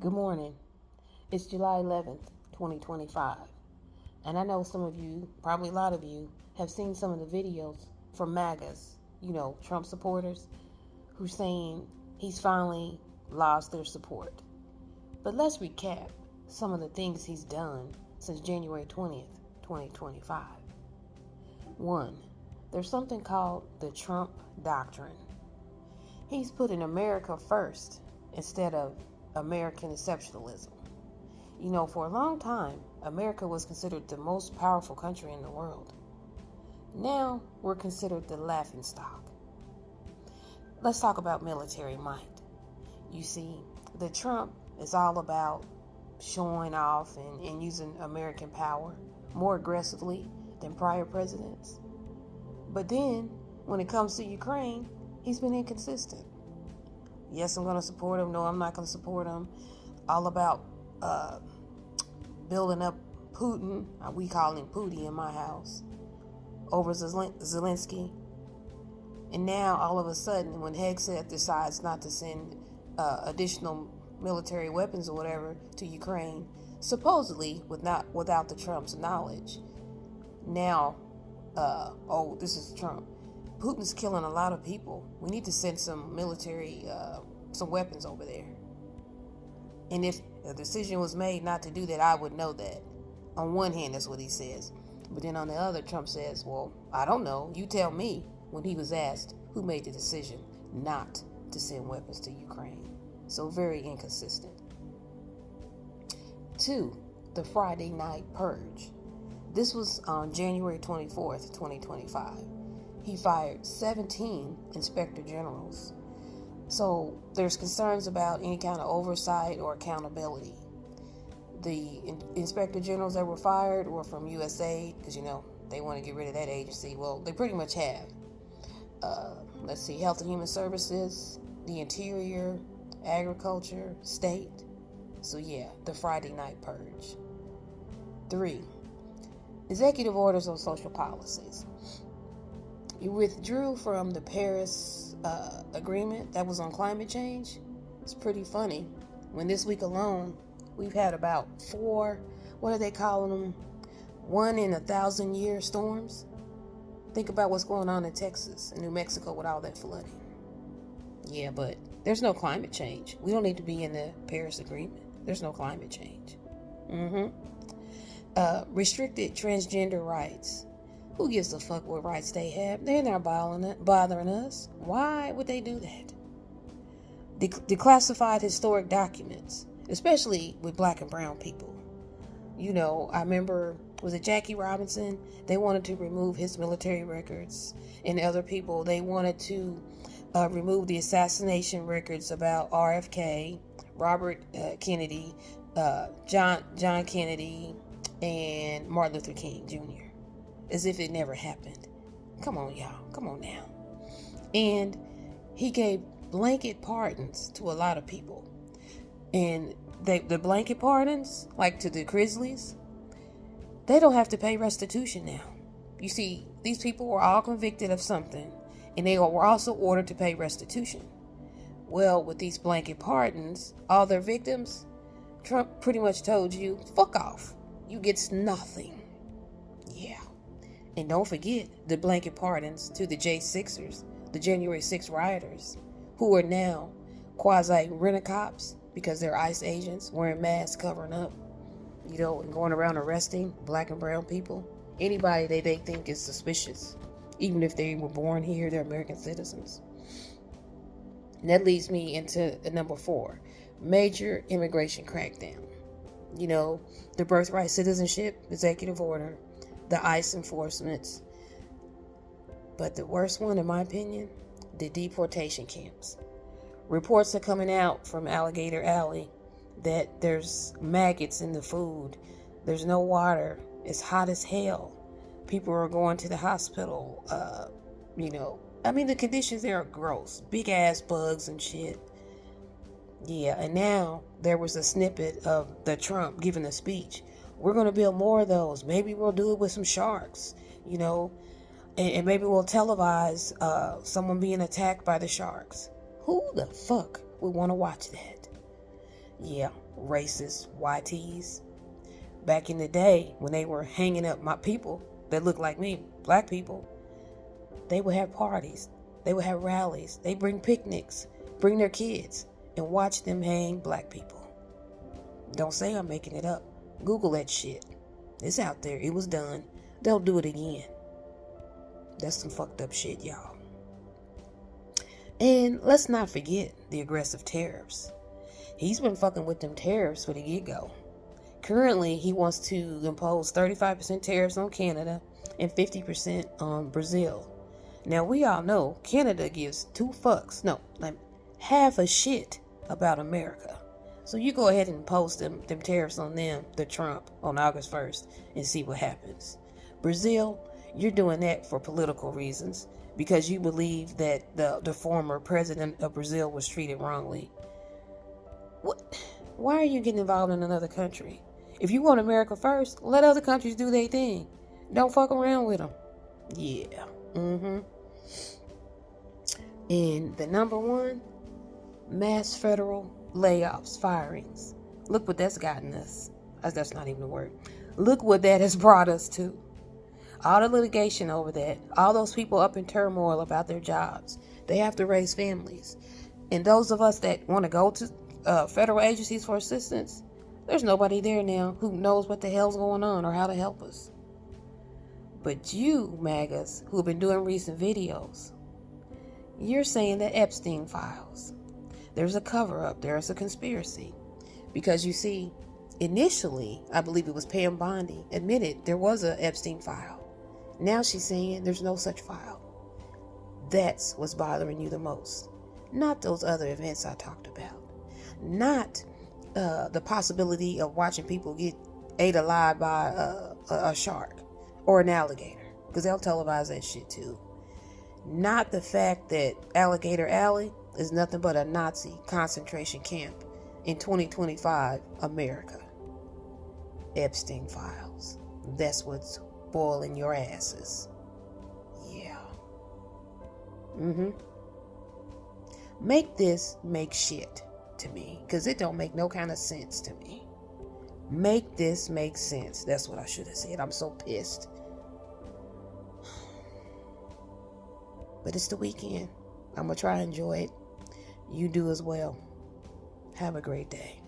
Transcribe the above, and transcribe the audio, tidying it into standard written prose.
Good morning. It's July 11th, 2025. And I know some of you, probably a lot of you, have seen some of the videos from MAGAs, Trump supporters, who's saying he's finally lost their support. But let's recap some of the things he's done since January 20th, 2025. 1. There's something called the Trump Doctrine. He's putting America first instead of American exceptionalism. For a long time, America was considered the most powerful country in the world. Now, we're considered the laughingstock. Let's talk about military might. You see, the Trump is all about showing off and using American power more aggressively than prior presidents. But then, when it comes to Ukraine, he's been inconsistent. Yes, I'm going to support him. No, I'm not going to support him. All about building up Putin. We call him Pootie in my house. Over Zelensky. And now, all of a sudden, when Hegseth decides not to send additional military weapons or whatever to Ukraine, supposedly without the Trump's knowledge, now, this is Trump. Putin's killing a lot of people. We need to send some military, some weapons over there. And if a decision was made not to do that, I would know that. On one hand, that's what he says. But then on the other, Trump says, well, I don't know. You tell me, when he was asked who made the decision not to send weapons to Ukraine. So very inconsistent. 2. The Friday night purge. This was on January 24th, 2025. He fired 17 inspector generals. So there's concerns about any kind of oversight or accountability. The inspector generals that were fired were from USAID, because, they want to get rid of that agency. Well, they pretty much have. Health and Human Services, the Interior, Agriculture, State. So yeah, the Friday night purge. 3. Executive orders on social policies. You withdrew from the Paris agreement that was on climate change. It's pretty funny. When this week alone, we've had about 4, what are they calling them? 1 in 1,000-year storms. Think about what's going on in Texas and New Mexico with all that flooding. Yeah, but there's no climate change. We don't need to be in the Paris agreement. There's no climate change. Restricted transgender rights. Who gives a fuck what rights they have? They're not bothering us. Why would they do that? Declassified historic documents, especially with black and brown people. I remember, was it Jackie Robinson? They wanted to remove his military records. And other people, they wanted to remove the assassination records about RFK, Robert Kennedy, John Kennedy, and Martin Luther King Jr. As if it never happened. Come on, y'all. Come on now. And he gave blanket pardons to a lot of people. And the blanket pardons, like to the Grizzlies, they don't have to pay restitution now. You see, these people were all convicted of something, and they were also ordered to pay restitution. Well, with these blanket pardons, all their victims, Trump pretty much told you, fuck off. You get nothing. Yeah. And don't forget the blanket pardons to the J6ers, the January 6 rioters, who are now quasi-rent-a-cops because they're ICE agents wearing masks, covering up, and going around arresting black and brown people. Anybody they think is suspicious, even if they were born here, they're American citizens. And that leads me into number 4, major immigration crackdown. The birthright citizenship executive order, the ICE enforcements. But the worst one, in my opinion, the deportation camps. Reports are coming out from Alligator Alley that there's maggots in the food. There's no water. It's hot as hell. People are going to the hospital. The conditions there are gross. Big ass bugs and shit. Yeah, and now there was a snippet of the Trump giving a speech. We're going to build more of those. Maybe we'll do it with some sharks, and maybe we'll televise someone being attacked by the sharks. Who the fuck would want to watch that? Yeah, racist YTs. Back in the day, when they were hanging up my people that look like me, black people, they would have parties. They would have rallies. They bring picnics, bring their kids, and watch them hang black people. Don't say I'm making it up. Google that shit. It's out there. It was done. They'll do it again. That's some fucked up shit, y'all. And let's not forget the aggressive tariffs. He's been fucking with them tariffs for the get-go. Currently, he wants to impose 35% tariffs on Canada and 50% on Brazil. Now, we all know Canada gives two fucks, no, like half a shit about America. So you go ahead and impose them tariffs on them, the Trump, on August 1st and see what happens. Brazil, you're doing that for political reasons because you believe that the former president of Brazil was treated wrongly. What? Why are you getting involved in another country? If you want America first, let other countries do their thing. Don't fuck around with them. Yeah. And the number one, mass federal layoffs, firings. Look what that's gotten us. That's not even a word. Look what that has brought us to. All the litigation over that. All those people up in turmoil about their jobs. They have to raise families. And those of us that want to go to federal agencies for assistance, there's nobody there now who knows what the hell's going on or how to help us. But you, MAGAs, who have been doing recent videos, you're saying the Epstein files. There's a cover-up. There's a conspiracy. Because you see, initially, I believe it was Pam Bondi admitted there was a Epstein file. Now she's saying there's no such file. That's what's bothering you the most. Not those other events I talked about. Not the possibility of watching people get ate alive by a shark or an alligator, because they'll televise that shit too. Not the fact that Alligator Alley is nothing but a Nazi concentration camp in 2025 America. Epstein files. That's what's boiling your asses. Yeah. Make this make shit to me, because it don't make no kind of sense to me. Make this make sense. That's what I should have said. I'm so pissed. But it's the weekend. I'm going to try and enjoy it. You do as well. Have a great day.